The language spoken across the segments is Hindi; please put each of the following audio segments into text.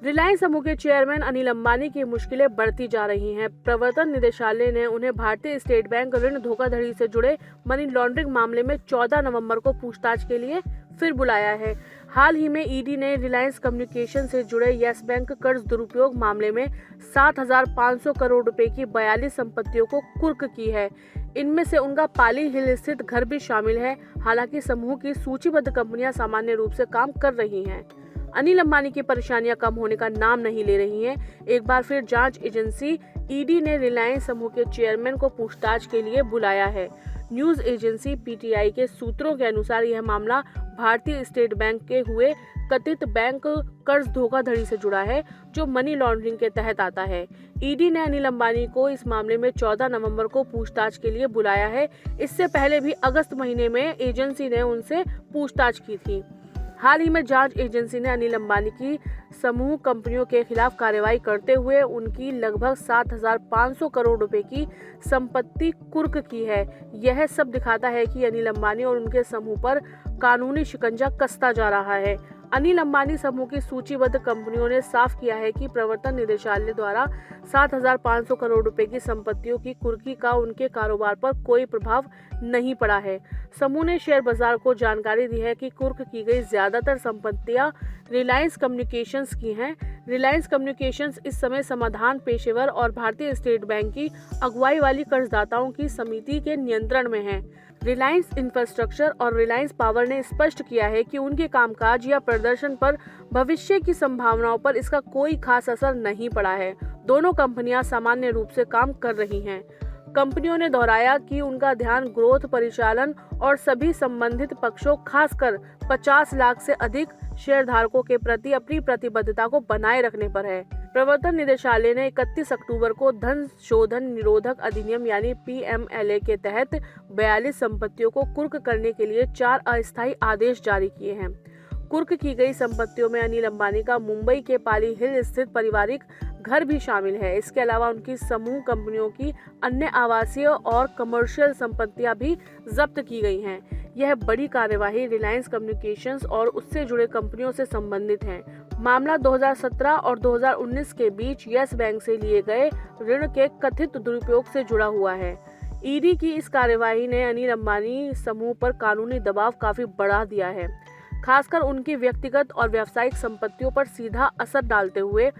रिलायंस समूह के चेयरमैन अनिल अंबानी की मुश्किलें बढ़ती जा रही हैं। प्रवर्तन निदेशालय ने उन्हें भारतीय स्टेट बैंक ऋण धोखाधड़ी से जुड़े मनी लॉन्ड्रिंग मामले में 14 नवंबर को पूछताछ के लिए फिर बुलाया है। हाल ही में ईडी ने रिलायंस कम्युनिकेशन से जुड़े यस बैंक कर्ज दुरुपयोग मामले में 7,500 करोड़ रुपए की 42 संपत्तियों को कुर्क की है। इनमें से उनका पाली हिल स्थित घर भी शामिल है। हालांकि समूह की सूचीबद्ध कंपनियां सामान्य रूप से काम कर रही हैं। अनिल अंबानी की परेशानियां कम होने का नाम नहीं ले रही हैं। एक बार फिर जांच एजेंसी ईडी ने रिलायंस समूह के चेयरमैन को पूछताछ के लिए बुलाया है। न्यूज एजेंसी पीटीआई के सूत्रों के अनुसार यह मामला भारतीय स्टेट बैंक के हुए कथित बैंक कर्ज धोखाधड़ी से जुड़ा है, जो मनी लॉन्ड्रिंग के तहत आता है। ईडी ने अनिल अंबानी को इस मामले में 14 नवंबर को पूछताछ के लिए बुलाया है। इससे पहले भी अगस्त महीने में एजेंसी ने उनसे पूछताछ की थी। हाल ही में जांच एजेंसी ने अनिल अंबानी की समूह कंपनियों के खिलाफ कार्रवाई करते हुए उनकी लगभग 7,500 करोड़ रुपए की संपत्ति कुर्क की है। यह सब दिखाता है कि अनिल अंबानी और उनके समूह पर कानूनी शिकंजा कसता जा रहा है। अनिल अंबानी समूह की सूचीबद्ध कंपनियों ने साफ किया है कि प्रवर्तन निदेशालय द्वारा 7,500 करोड़ रुपए की संपत्तियों की कुर्की का उनके कारोबार पर कोई प्रभाव नहीं पड़ा है। समूह ने शेयर बाजार को जानकारी दी है कि कुर्क की गई ज्यादातर संपत्तियां रिलायंस कम्युनिकेशंस की हैं। रिलायंस कम्युनिकेशंस इस समय समाधान पेशेवर और भारतीय स्टेट बैंक की अगुवाई वाली कर्जदाताओं की समिति के नियंत्रण में है। रिलायंस इंफ्रास्ट्रक्चर और रिलायंस पावर ने स्पष्ट किया है कि उनके कामकाज या प्रदर्शन पर भविष्य की संभावनाओं पर इसका कोई खास असर नहीं पड़ा है। दोनों कंपनियां सामान्य रूप से काम कर रही हैं। कंपनियों ने दोहराया कि उनका ध्यान ग्रोथ, परिचालन और सभी संबंधित पक्षों, खासकर 50 लाख से अधिक शेयरधारकों के प्रति अपनी प्रतिबद्धता को बनाए रखने पर है। प्रवर्तन निदेशालय ने 31 अक्टूबर को धन शोधन निरोधक अधिनियम यानी पीएमएलए के तहत 42 संपत्तियों को कुर्क करने के लिए 4 अस्थायी आदेश जारी किए हैं। कुर्क की गई संपत्तियों में अनिल अंबानी का मुंबई के पाली हिल स्थित पारिवारिक घर भी शामिल है। इसके अलावा उनकी समूह कंपनियों की अन्य आवासीय और कमर्शियल संपत्तियां भी जब्त की गई हैं। यह बड़ी कार्यवाही रिलायंस कम्युनिकेशंस और उससे जुड़े कंपनियों से संबंधित है। मामला 2017 और 2019 के बीच यस बैंक से लिए गए ऋण के कथित दुरुपयोग से जुड़ा हुआ है। ईडी की इस कार्यवाही ने अनिल अंबानी समूह पर कानूनी दबाव काफी बढ़ा दिया है, खासकर उनकी व्यक्तिगत और व्यावसायिक संपत्तियों पर सीधा असर डालते हुए।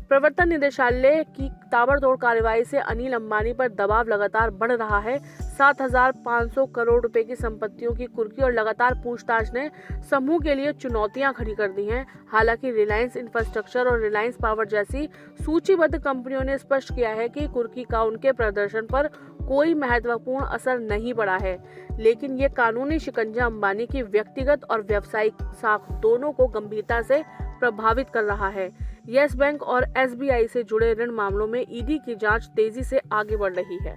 प्रवर्तन निदेशालय की ताबड़तोड़ कार्रवाई से अनिल अंबानी पर दबाव लगातार बढ़ रहा है। 7,500 करोड़ रुपए की संपत्तियों की कुर्की और लगातार पूछताछ ने समूह के लिए चुनौतियां खड़ी कर दी हैं। हालांकि रिलायंस इंफ्रास्ट्रक्चर और रिलायंस पावर जैसी सूचीबद्ध कंपनियों ने स्पष्ट किया है कि कुर्की का उनके प्रदर्शन पर कोई महत्वपूर्ण असर नहीं पड़ा है, लेकिन ये कानूनी शिकंजा अंबानी की व्यक्तिगत और व्यावसायिक साख दोनों को गंभीरता से प्रभावित कर रहा है। यस बैंक और एसबीआई से जुड़े ऋण मामलों में ईडी की जांच तेजी से आगे बढ़ रही है।